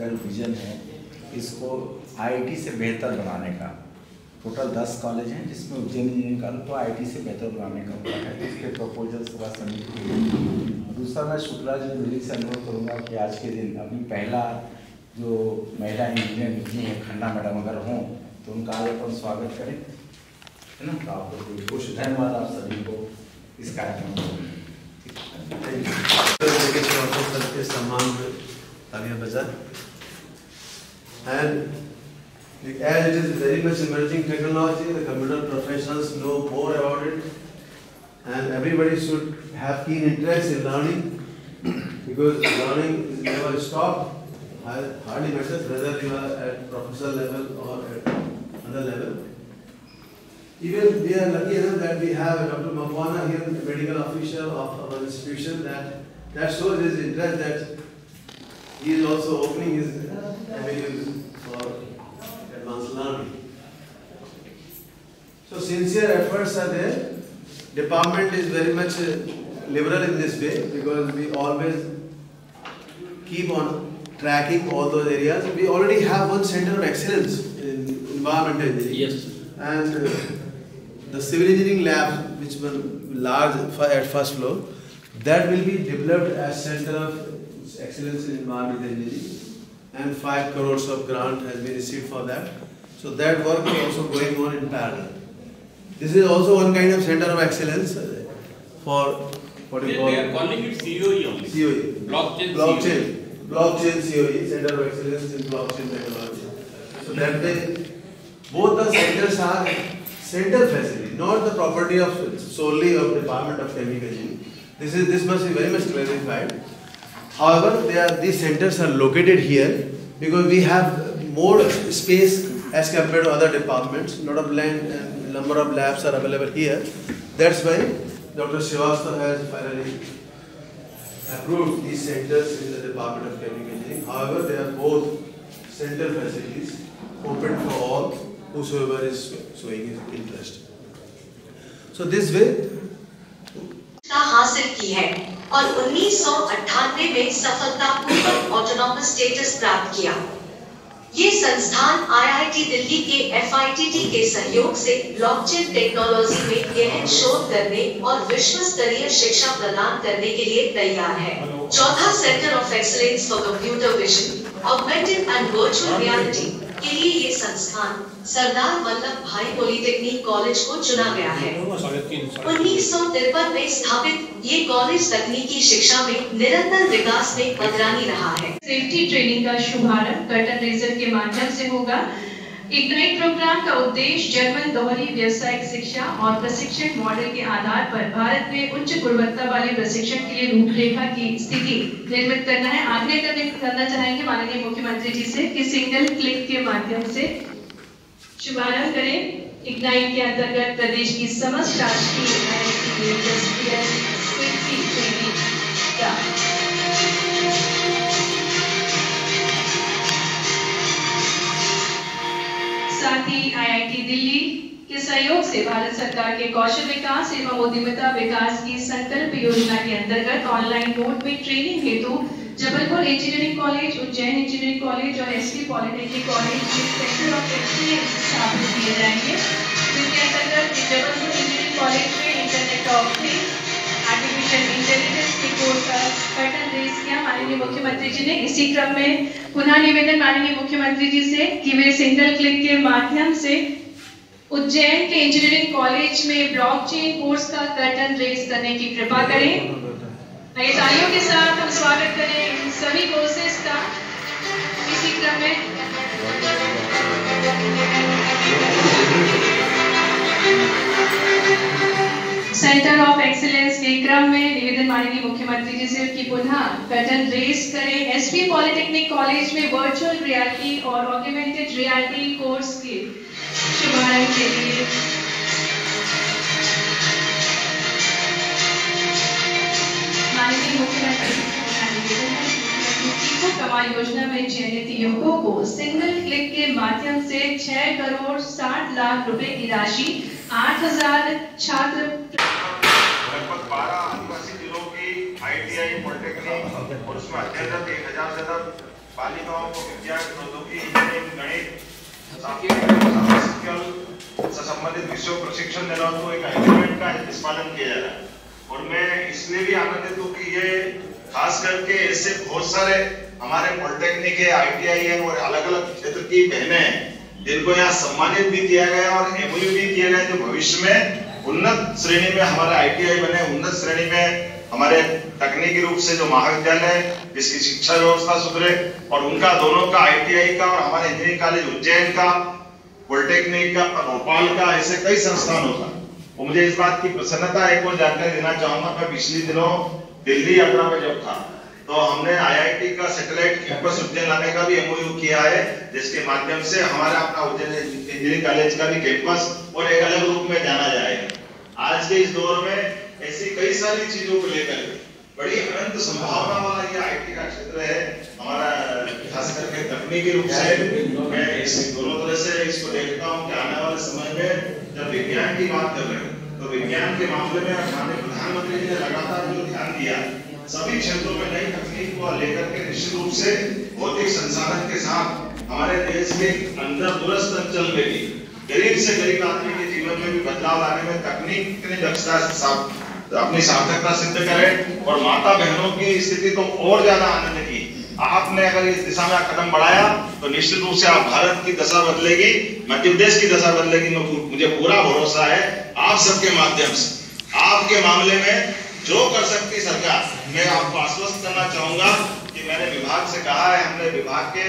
Vision है इसको IIT से बेहतर बनाने का। टोटल 10 कॉलेज हैं जिसमें उज्जैन इंजीनियरिंग कॉलेज को आईआईटी से बेहतर बनाने का हुआ है, तो इसके प्रपोजल सुबह समिति हुई। दूसरा, मैं शुक्ला जी दिल्ली से अनुरोध करूँगा कि आज के दिन अभी पहला जो महिला इंजीनियर निकली है खन्ना मैडम अगर हों तो उनका आज अपन स्वागत करें, है ना। तो आप लोग खुश, धन्यवाद आप सभी को इस कार्यक्रम में सम्मान तालियां बजा। And as it is very much emerging technology, the computer professionals know more about it, and everybody should have keen interest in learning, because learning is never stopped. Hardly matters whether you are at professional level or at other level. Even we are lucky enough that we have Dr. Makwana here, the medical officer of our institution, that shows his interest that he is also opening his avenues for advanced learning. So sincere efforts are there. Department is very much liberal in this way, because we always keep on tracking all those areas. We already have one center of excellence in environmental engineering. Yes. And the civil engineering lab, which was large at first floor, that will be developed as center of excellence in environmental engineering, and 5 crores of grant has been received for that. So that work is also going on in parallel. This is also one kind of center of excellence for what you call. They are calling it COE only. COE. Blockchain COE, Center of Excellence in Blockchain Technology. So that way, both the centers are center facility, not the property of solely of Department of Chemical Engineering. This must be very much clarified. However, these centers are located here because we have more space as compared to other departments. A lot of land and number of labs are available here. That's why Dr. Srivastava has finally approved these centers in the Department of Chemical Engineering. However, they are both center facilities open for all whosoever is showing his interest. So this way हासिल की है और 1998 में सफलतापूर्वक autonomous status प्राप्त किया। ये संस्थान आईआईटी दिल्ली के एफआईटीटी के सहयोग से ब्लॉकचेन टेक्नोलॉजी में गहन शोध करने और विश्व स्तरीय शिक्षा प्रदान करने के लिए तैयार है। चौथा centre of excellence for computer vision, augmented and virtual reality के लिए ये संस्थान सरदार वल्लभ भाई पॉलिटेक्निक कॉलेज को चुना गया है। 1953 में स्थापित ये कॉलेज तकनीकी शिक्षा में निरंतर विकास में अग्रणी रहा है। सेफ्टी ट्रेनिंग का शुभारंभ कर्टन रेजर के माध्यम से होगा। इग्नाइट प्रोग्राम का उद्देश्य जर्मन दोहरी व्यावसायिक शिक्षा और प्रशिक्षण मॉडल के आधार पर भारत में उच्च गुणवत्ता वाले प्रशिक्षण के लिए रूपरेखा की स्थिति निर्मित करना है। आग्रह करना चाहेंगे माननीय मुख्यमंत्री जी से कि सिंगल क्लिक के माध्यम से शुभारंभ करें। इग्नाइट के अंतर्गत प्रदेश की समस्त राजकीय सेफ्टी ट्रेनिंग का साथ ही आईआईटी दिल्ली के सहयोग से भारत सरकार के कौशल विकास एवं उद्यमिता विकास की संकल्प योजना के अंतर्गत ऑनलाइन मोड में ट्रेनिंग हेतु Jabalpur engineering college, Ujjain engineering college और एसपी पॉलिटेक्निक कॉलेज में सेंटर ऑफ एक्सीलेंस स्थापित किए जाएंगे, जिसके अंतर्गत जबलपुर इंजीनियरिंग कॉलेज में internet of things, artificial intelligence के कोर्स का कर्टन रेज किया माननीय मुख्यमंत्री जी ने। इसी क्रम में पुनः निवेदन माननीय मुख्यमंत्री जी से कि वे सिंगल क्लिक के माध्यम से उज्जैन के इंजीनियरिंग कॉलेज में ब्लॉकचेन कोर्स का कर्टन रेज करने की कृपा करें। आइए तालियों के साथ हम स्वागत करें इन सभी कोर्सेज का। इसी क्रम में सेंटर ऑफ एक्सीलेंस के क्रम में निवेदन माननीय मुख्यमंत्री जी से कि पुनः कर्टन रेज करें एसपी पॉलिटेक्निक कॉलेज में वर्चुअल रियलिटी और ऑगमेंटेड रियलिटी कोर्स के शुभारंभ के लिए। माननीय मुख्यमंत्री कमा योजना में चयनित युवकों को सिंगल क्लिक के माध्यम से 6 करोड़ 60 लाख रुपए की राशि 8,000 छात्र लगभग 12 आदिवासी जिलों की आईटीआई पॉलिटेक्निक और उसमें अध्ययनरत 1,000 से ज्यादा बालिकाओं को विज्ञान, प्रौद्योगिकी, इंजीनियरिंग, गणित, सांख्यिकी से संबंधित विषयों प्रशिक्षण देना, तो एक एग्रीमेंट का निष्पादन किया जा रहा है। और मैं इसलिए भी आनंदित हूँ कि ये खास करके ऐसे बहुत सारे हमारे पॉलिटेक्निक है, ITI है और अलग अलग क्षेत्र की बहनें हैं जिनको यहाँ सम्मानित भी किया गया और MOU भी किया गया, जो भविष्य में उन्नत श्रेणी में हमारे ITI बने, उन्नत श्रेणी में हमारे तकनीकी रूप से जो महाविद्यालय जिसकी शिक्षा व्यवस्था सुधरे, और उनका दोनों का ITI का और हमारे इंजीनियरिंग कॉलेज उज्जैन का, पॉलिटेक्निक का, भोपाल का, ऐसे कई संस्थानों का। और मुझे इस बात की प्रसन्नता एक और जानकारी देना चाहूंगा, मैं पिछले दिनों दिल्ली यात्रा में जब था तो हमने IIT का सैटेलाइट कैंपस उज्जैन लाने का भी MOU किया है, जिसके माध्यम से हमारा अपना उज्जैन इंजीनियरिंग कॉलेज का भी कैंपस और एक अलग रूप में जाना जाएगा। आज के इस दौर में ऐसी कई सारी चीजों को लेकर बड़ी अनंत संभावना वाला ये IT का क्षेत्र है हमारा, खास करके तकनीकी रूप से। मैं इस दोनों तरह से इसको देखता हूँ कि आने वाले समय में जब विज्ञान की बात कर रहे हैं तो विज्ञान के मामले में हमारे प्रधानमंत्री जी ने लगातार जो ध्यान दिया, सभी क्षेत्रों में नई तकनीक को लेकर के निश्चित रूप से भौतिक संसाधन के साथ हमारे देश के अंदर दूरस्थ अंचल में भी गरीब से गरीब आदमी के जीवन में भी बदलाव लाने में तकनीक कितनी दक्षता से साथ अपनी सार्थकता सिद्ध करे और माता बहनों की स्थिति तो और ज्यादा आनंद की। आपने अगर इस दिशा में कदम बढ़ाया तो निश्चित रूप से आप भारत की दशा बदलेगी, मध्य प्रदेश की दशा बदलेगी। मुझे पूरा भरोसा है आप सबके माध्यम से। आपके मामले में जो कर सकती सरकार, मैं आपको आश्वस्त करना चाहूंगा कि मैंने विभाग से कहा है, हमने विभाग के